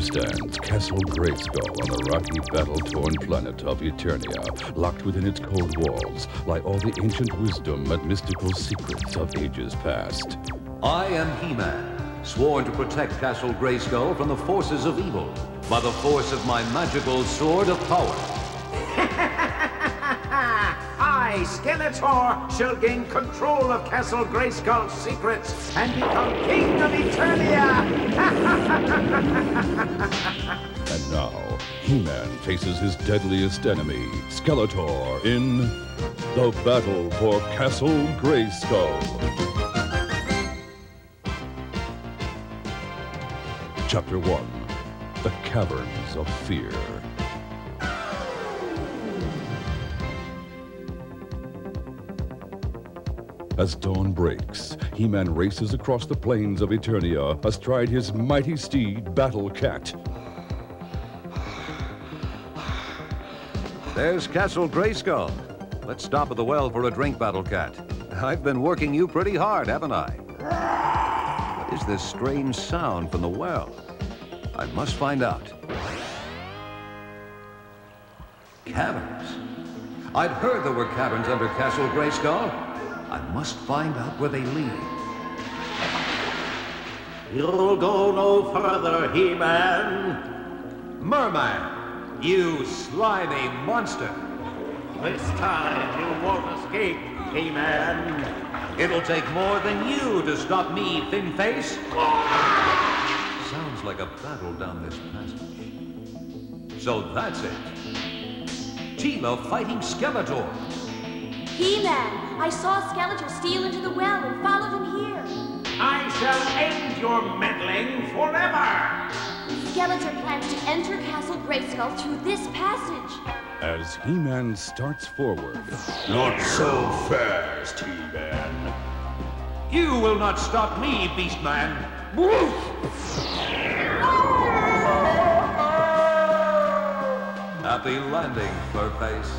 stands Castle Grayskull on the rocky, battle-torn planet of Eternia. Locked within its cold walls lie all the ancient wisdom and mystical secrets of ages past. I am He-Man, sworn to protect Castle Grayskull from the forces of evil by the force of my magical sword of power. I, Skeletor, shall gain control of Castle Grayskull's secrets and become King of Eternia! And now, He-Man faces his deadliest enemy, Skeletor, in the battle for Castle Grayskull. Chapter 1, The Caverns of Fear. As dawn breaks, He-Man races across the plains of Eternia astride his mighty steed, Battle Cat. There's Castle Grayskull. Let's stop at the well for a drink, Battle Cat. I've been working you pretty hard, haven't I? What is this strange sound from the well? I must find out. Caverns? I'd heard there were caverns under Castle Grayskull. I must find out where they lead. You'll go no further, He-Man. Merman, you slimy monster. This time you won't escape, He-Man. It'll take more than you to stop me, Thin Face. Sounds like a battle down this passage. So that's it. Tila fighting Skeletor. He-Man, I saw Skeletor steal into the well and followed him here. I shall end your meddling forever! Skeletor plans to enter Castle Grayskull through this passage. As He-Man starts forward. Not so fast, He-Man. You will not stop me, Beastman. Happy landing, Furface.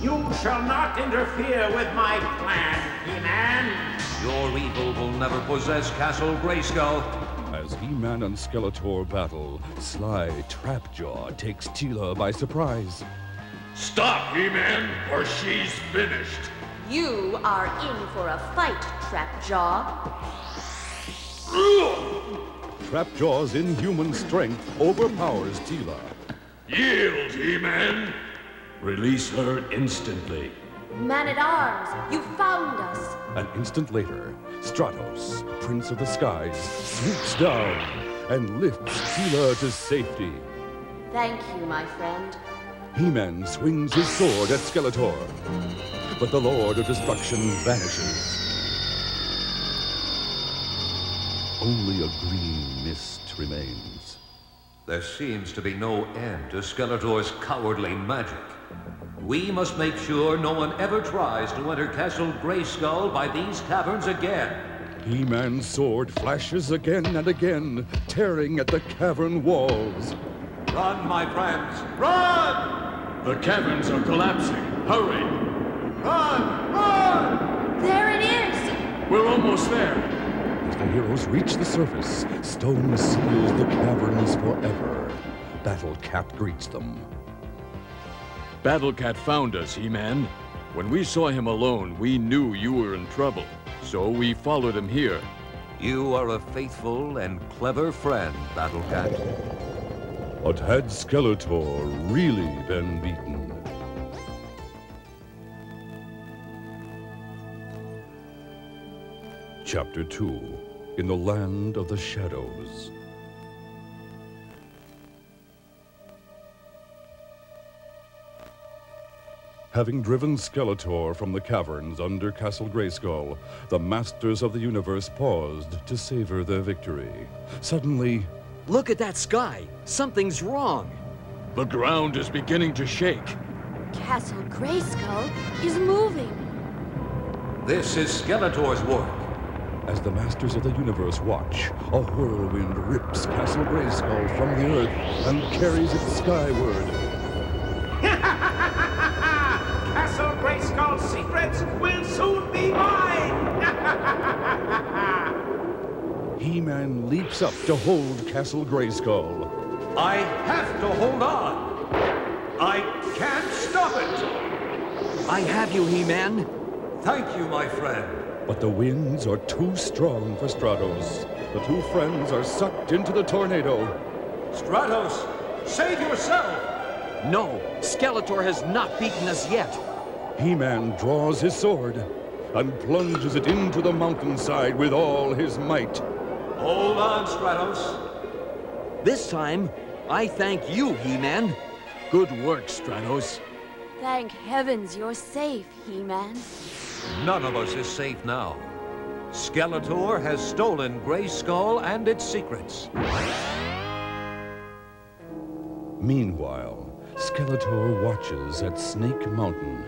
You shall not interfere with my plan, He-Man. Your evil will never possess Castle Grayskull. As He-Man and Skeletor battle, sly Trapjaw takes Tila by surprise. Stop, He-Man, or she's finished. You are in for a fight, Trapjaw. Trapjaw's inhuman strength overpowers Tila. Yield, He-Man. Release her instantly. Man-at-Arms, you found us. An instant later, Stratos, Prince of the Skies, swoops down and lifts Tila to safety. Thank you, my friend. He-Man swings his sword at Skeletor, but the Lord of Destruction vanishes. Only a green mist remains. There seems to be no end to Skeletor's cowardly magic. We must make sure no one ever tries to enter Castle Grayskull by these caverns again. He-Man's sword flashes again and again, tearing at the cavern walls. Run, my friends, run! The caverns are collapsing. Hurry! Run, run! There it is! We're almost there. As the heroes reach the surface, stone seals the caverns forever. Battle Cat greets them. Battle Cat found us, He-Man. When we saw him alone, we knew you were in trouble. So we followed him here. You are a faithful and clever friend, Battle Cat. But had Skeletor really been beaten? Chapter 2, In the Land of the Shadows. Having driven Skeletor from the caverns under Castle Grayskull, the Masters of the Universe paused to savor their victory. Suddenly, look at that sky! Something's wrong! The ground is beginning to shake. Castle Grayskull is moving. This is Skeletor's work. as the Masters of the Universe watch, a whirlwind rips Castle Grayskull from the Earth and carries it skyward. Castle Grayskull's secrets will soon be mine! He-Man leaps up to hold Castle Grayskull. I have to hold on. I can't stop it. I have you, He-Man. Thank you, my friend. But the winds are too strong for Stratos. The two friends are sucked into the tornado. Stratos, save yourself. No, Skeletor has not beaten us yet. He-Man draws his sword and plunges it into the mountainside with all his might. Hold on, Stratos. This time, I thank you, He-Man. Good work, Stratos. Thank heavens you're safe, He-Man. None of us is safe now. Skeletor has stolen Grayskull and its secrets. Meanwhile, Skeletor watches at Snake Mountain.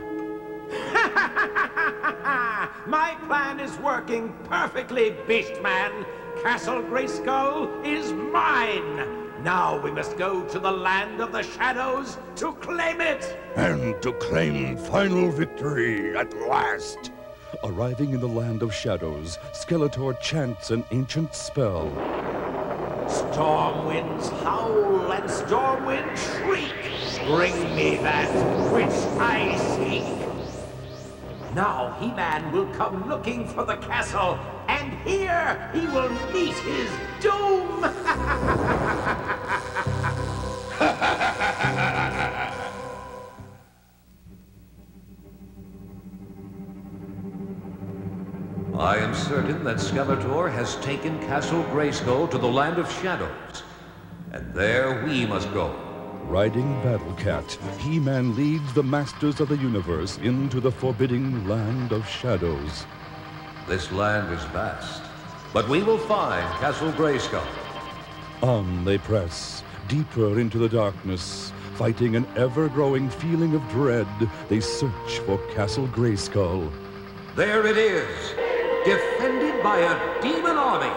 My plan is working perfectly, Beastman. Castle Grayskull is mine. Now we must go to the land of the shadows to claim it. And to claim final victory at last. Arriving in the land of shadows, Skeletor chants an ancient spell. Storm winds howl and storm winds shriek. Bring me that which I seek. Now He-Man will come looking for the castle, and here he will meet his doom. I am certain that Skeletor has taken Castle Grayskull to the land of shadows. And there we must go. Riding Battle Cat, He-Man leads the Masters of the Universe into the forbidding land of shadows. This land is vast, but we will find Castle Grayskull. On they press, deeper into the darkness. Fighting an ever-growing feeling of dread, they search for Castle Grayskull. There it is, defended by a demon army.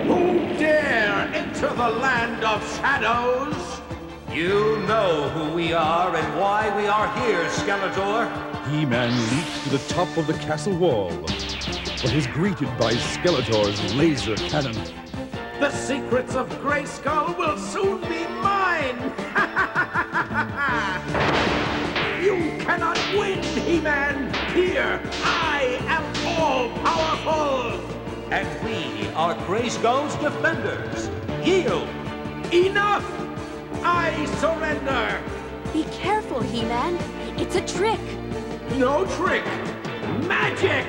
Who dare enter the land of shadows? You know who we are and why we are here, Skeletor. He-Man leaps to the top of the castle wall, but is greeted by Skeletor's laser cannon. The secrets of Grayskull will soon be mine! You cannot win, He-Man! Here, I am all-powerful! And we are Grayskull's defenders. Yield! Enough! I surrender! Be careful, He-Man. It's a trick. No trick! Magic!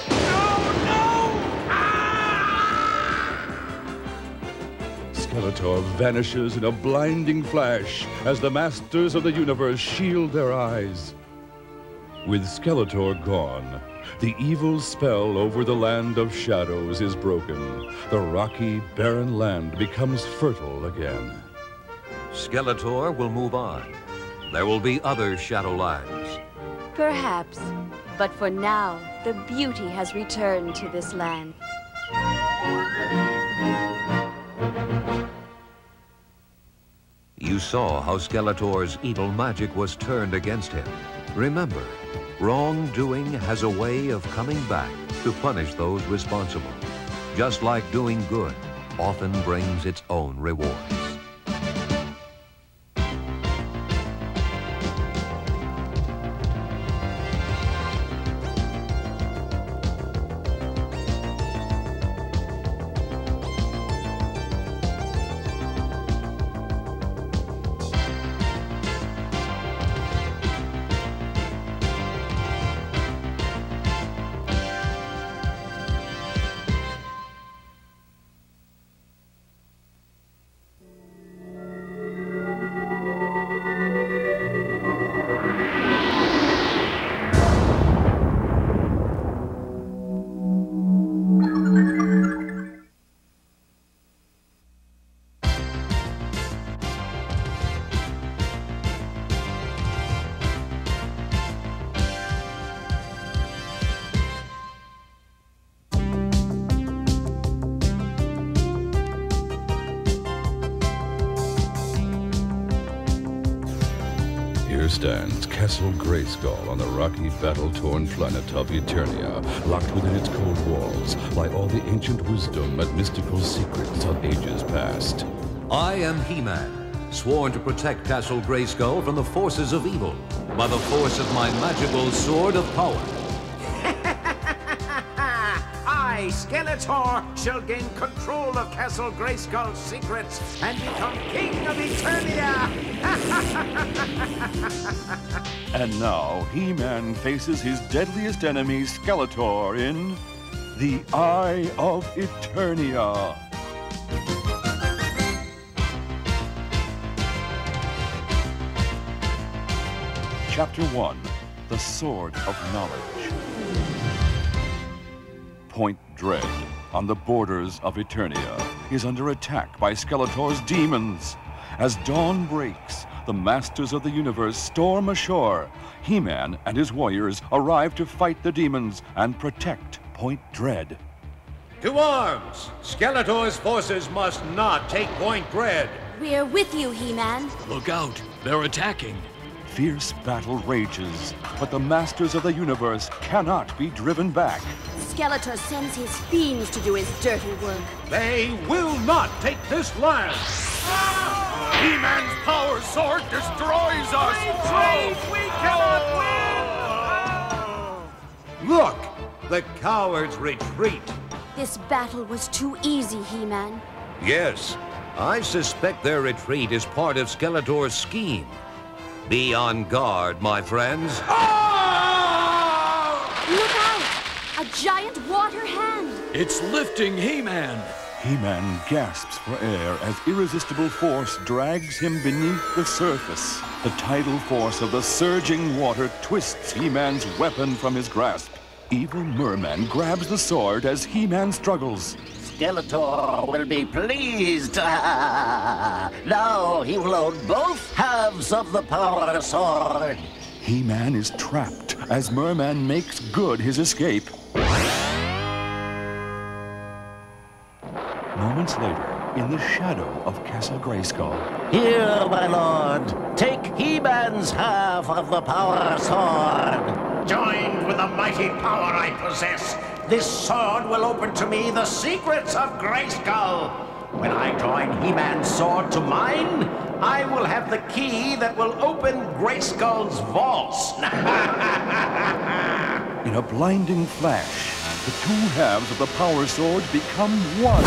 No, no! Ah! Skeletor vanishes in a blinding flash as the Masters of the Universe shield their eyes. With Skeletor gone, the evil spell over the land of shadows is broken. The rocky, barren land becomes fertile again. Skeletor will move on. There will be other Shadowlands. Perhaps. But for now, the beauty has returned to this land. You saw how Skeletor's evil magic was turned against him. Remember, wrongdoing has a way of coming back to punish those responsible. Just like doing good often brings its own rewards. There stands Castle Grayskull on the rocky, battle-torn planet of Eternia. Locked within its cold walls lie all the ancient wisdom and mystical secrets of ages past. I am He-Man, sworn to protect Castle Grayskull from the forces of evil by the force of my magical sword of power. I, Skeletor, shall gain control of Castle Grayskull's secrets and become King of Eternia! And now, He-Man faces his deadliest enemy, Skeletor, in the Eye of Eternia. Chapter 1, The Sword of Knowledge. Point Dread, on the borders of Eternia, is under attack by Skeletor's demons. As dawn breaks, the Masters of the Universe storm ashore. He-Man and his warriors arrive to fight the demons and protect Point Dread. To arms! Skeletor's forces must not take Point Dread. We're with you, He-Man. Look out! They're attacking! Fierce battle rages, but the Masters of the Universe cannot be driven back. Skeletor sends his fiends to do his dirty work. They will not take this land! He-Man's power sword destroys us! We cannot win! Look! The cowards retreat. This battle was too easy, He-Man. Yes, I suspect their retreat is part of Skeletor's scheme. Be on guard, my friends. Look out! A giant water hand! It's lifting He-Man! He-Man gasps for air as irresistible force drags him beneath the surface. The tidal force of the surging water twists He-Man's weapon from his grasp. Evil Merman grabs the sword as He-Man struggles. Skeletor will be pleased. Now he will own both halves of the power sword. He-Man is trapped as Merman makes good his escape. Moments later, in the shadow of Castle Grayskull. Here, my lord, take He-Man's half of the power sword. Joined with the mighty power I possess, this sword will open to me the secrets of Grayskull. When I join He-Man's sword to mine, I will have the key that will open Grayskull's vaults. In a blinding flash, the two halves of the power sword become one.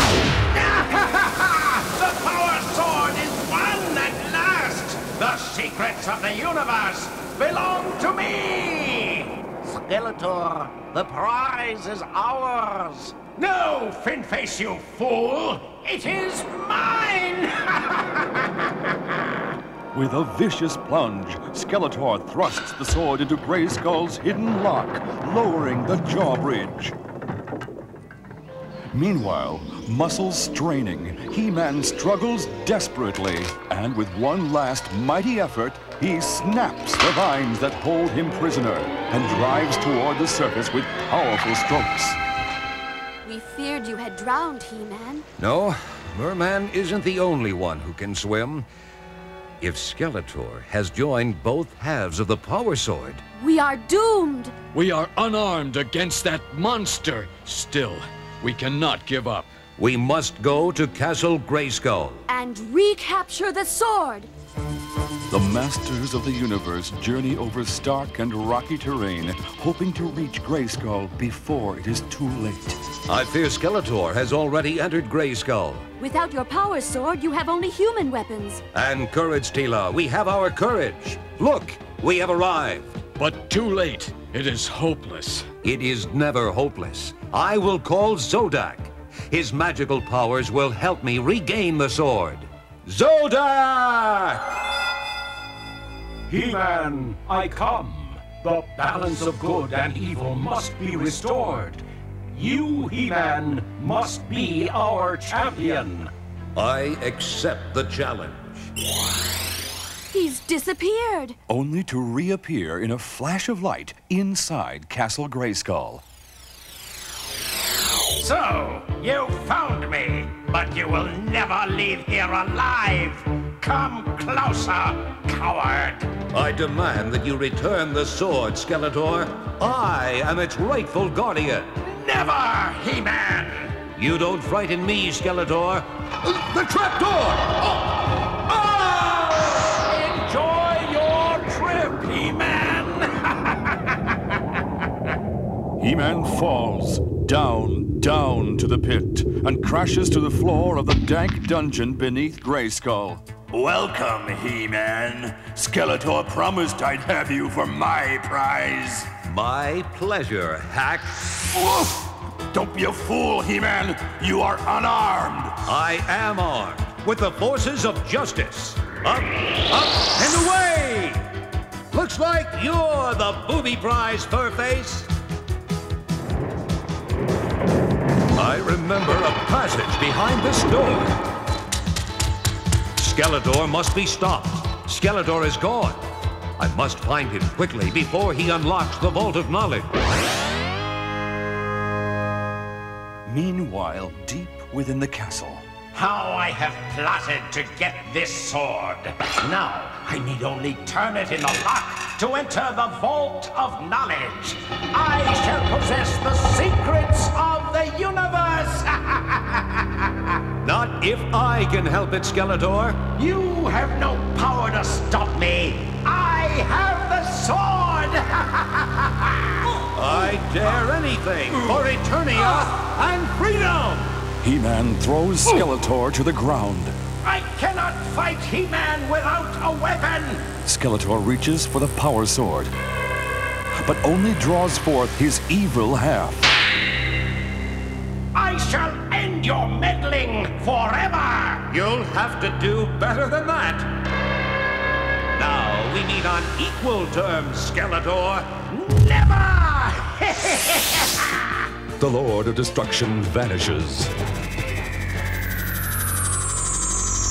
The power sword is won at last! The secrets of the universe belong to me! Skeletor, the prize is ours. No, Finface, you fool! It is mine! With a vicious plunge, Skeletor thrusts the sword into Grayskull's hidden lock, lowering the drawbridge. Meanwhile, muscles straining, He-Man struggles desperately, and with one last mighty effort, he snaps the vines that hold him prisoner and drives toward the surface with powerful strokes. We feared you had drowned, He-Man. No, Merman isn't the only one who can swim. If Skeletor has joined both halves of the power sword, We are doomed! We are unarmed against that monster! Still, we cannot give up. we must go to Castle Grayskull. And recapture the sword! The Masters of the Universe journey over stark and rocky terrain, hoping to reach Grayskull before it is too late. I fear Skeletor has already entered Grayskull. Without your power sword, you have only human weapons. And courage, Tila, we have our courage. Look, we have arrived. But too late. It is hopeless. It is never hopeless. I will call Zodak. His magical powers will help me regain the sword. Zodak! He-Man, I come. The balance of good and evil must be restored. You, He-Man, must be our champion. I accept the challenge. He's disappeared. Only to reappear in a flash of light inside Castle Grayskull. So, you found me, but you will never leave here alive. Come closer, coward! I demand that you return the sword, Skeletor. I am its rightful guardian. Never, He-Man! You don't frighten me, Skeletor. The trapdoor! Enjoy your trip, He-Man! He-Man falls down to the pit and crashes to the floor of the dank dungeon beneath Grayskull. Welcome, He-Man. Skeletor promised I'd have you for my prize. My pleasure, Hack. Woof! Don't be a fool, He-Man. You are unarmed. I am armed with the forces of justice. Up, and away! Looks like you're the booby prize, Furface. I remember a passage behind this door. Skeletor must be stopped. Skeletor is gone. I must find him quickly before he unlocks the Vault of Knowledge. Meanwhile, deep within the castle. How I have plotted to get this sword. Now, I need only turn it in the lock to enter the Vault of Knowledge. I shall possess the secrets of the universe. Not if I can help it, Skeletor. You have no power to stop me. I have the sword. I dare anything for Eternia and freedom! He-Man throws Skeletor to the ground. I cannot fight He-Man without a weapon. Skeletor reaches for the power sword, but only draws forth his evil half. I shall end your meddling forever. You'll have to do better than that. Now we meet on equal terms, Skeletor. Never! The Lord of Destruction vanishes.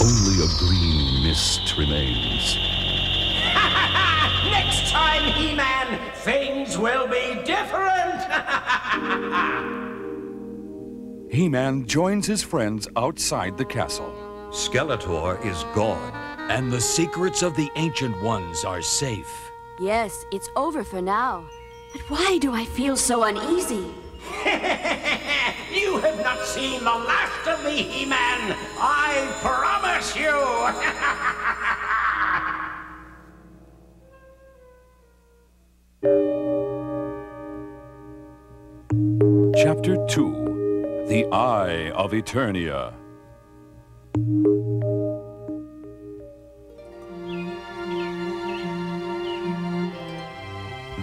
Only a green mist remains. Next time, He-Man, things will be different. He-Man joins his friends outside the castle. Skeletor is gone. And the secrets of the Ancient Ones are safe. Yes, it's over for now. But why do I feel so uneasy? You have not seen the last of me, He-Man. I promise you. Chapter 2, The Eye of Eternia.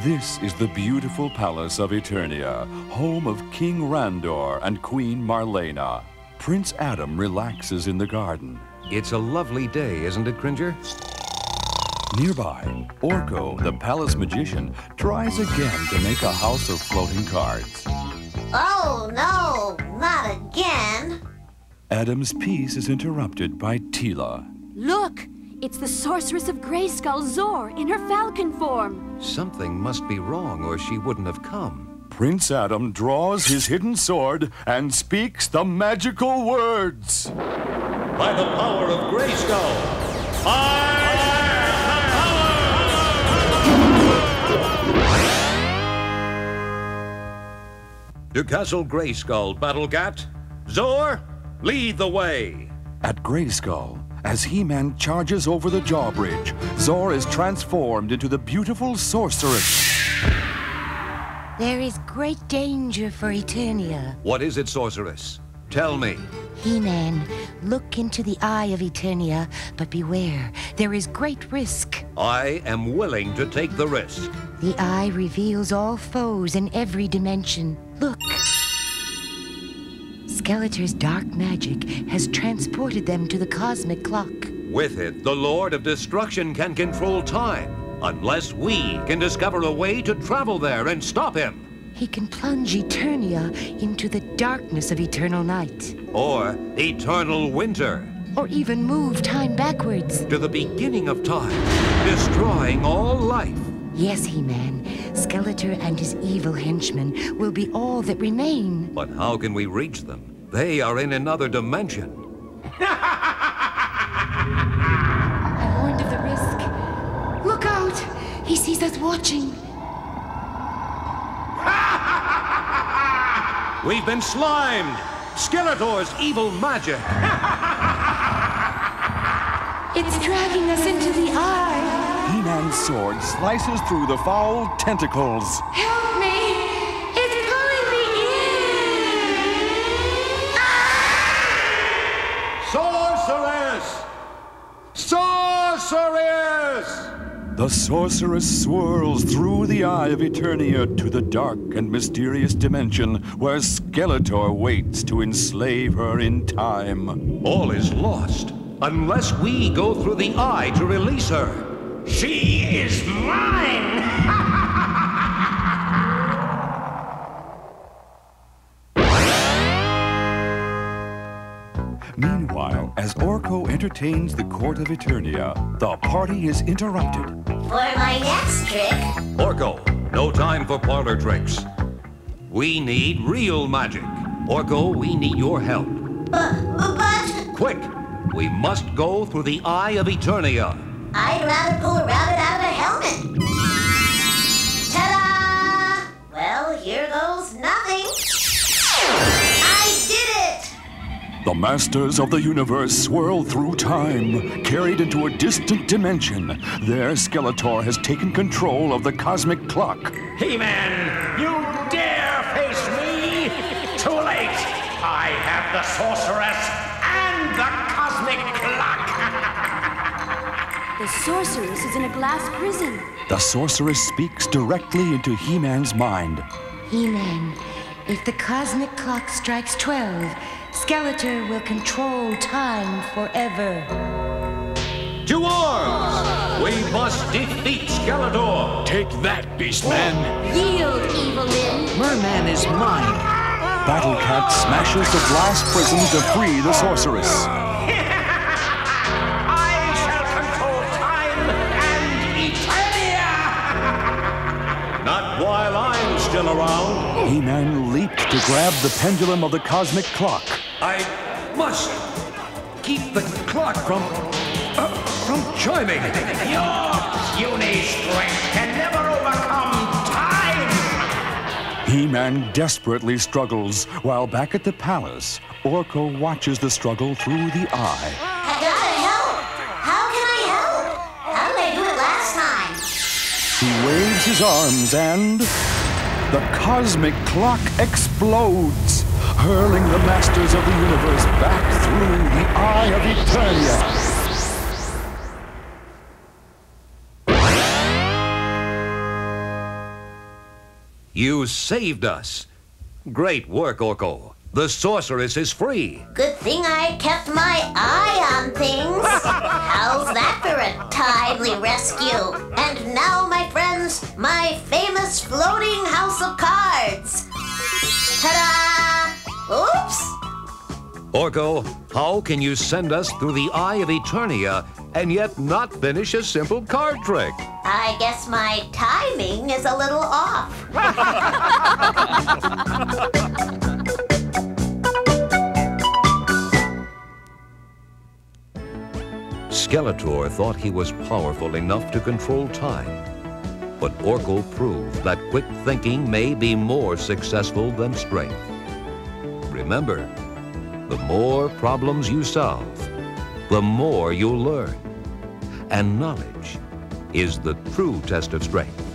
This is the beautiful palace of Eternia, home of King Randor and Queen Marlena. Prince Adam relaxes in the garden. It's a lovely day, isn't it, Cringer? Nearby, Orko, the palace magician, tries again to make a house of floating cards. Oh, no, not again. Adam's peace is interrupted by Teela. Look! It's the sorceress of Grayskull, Zor, in her falcon form. Something must be wrong or she wouldn't have come. Prince Adam draws his hidden sword and speaks the magical words. By the power of Grayskull, I have the power! To Castle Grayskull, Battlecat. Zor, lead the way. At Grayskull, as He-Man charges over the drawbridge, Zor is transformed into the beautiful sorceress. There is great danger for Eternia. What is it, sorceress? Tell me. He-Man, look into the Eye of Eternia, but beware, there is great risk. I am willing to take the risk. The Eye reveals all foes in every dimension. Look. Skeletor's dark magic has transported them to the cosmic clock. With it, the Lord of Destruction can control time, unless we can discover a way to travel there and stop him. He can plunge Eternia into the darkness of eternal night. Or eternal winter. Or even move time backwards. To the beginning of time, destroying all life. Yes, He-Man. Skeletor and his evil henchmen will be all that remain. But how can we reach them? They are in another dimension. Skeletor's watching. We've been slimed! Skeletor's evil magic! It's dragging us into the eye. He-Man's sword slices through the foul tentacles. Help me! It's pulling me in! Sorceress! Sorceress! The sorceress swirls through the Eye of Eternia to the dark and mysterious dimension where Skeletor waits to enslave her in time. All is lost unless we go through the Eye to release her. She is mine! Meanwhile, as Orko entertains the court of Eternia, the party is interrupted. For my next trick, Orko, no time for parlor tricks. We need real magic. Orko, we need your help. but Quick! We must go through the Eye of Eternia. I'd rather pull a rabbit out of a helmet. Ta-da! Well, here goes nothing. I did it! The masters of the universe swirl through time, carried into a distant dimension. There, Skeletor has taken control of the cosmic clock. He-Man, you dare face me? Too late! I have the sorceress and the cosmic clock! The sorceress is in a glass prison. The sorceress speaks directly into He-Man's mind. He-Man, if the cosmic clock strikes 12, Skeletor will control time forever. To arms! We must defeat Skeletor! Take that, Beastman! Yield, evil Lyn. Merman is mine. Battle Cat smashes the glass prison to free the sorceress. I shall control time and Eternia! Not while I'm still around. He-Man leaped to grab the pendulum of the cosmic clock. I must keep the clock from chiming. Your puny strength can never overcome time! He-Man desperately struggles, while back at the palace, Orko watches the struggle through the eye. I gotta help! How can I help? How did I do it last time? He waves his arms and the cosmic clock explodes, hurling the masters of the universe back through the Eye of Eternia. You saved us. Great work, Orko. The sorceress is free. Good thing I kept my eye on things. How's that for a timely rescue? And now, my friends, my famous floating house of cards. Ta-da! Oops! Orko, how can you send us through the Eye of Eternia and yet not finish a simple card trick? I guess my timing is a little off. Skeletor thought he was powerful enough to control time. But Orko proved that quick thinking may be more successful than strength. Remember, the more problems you solve, the more you'll learn. And knowledge is the true test of strength.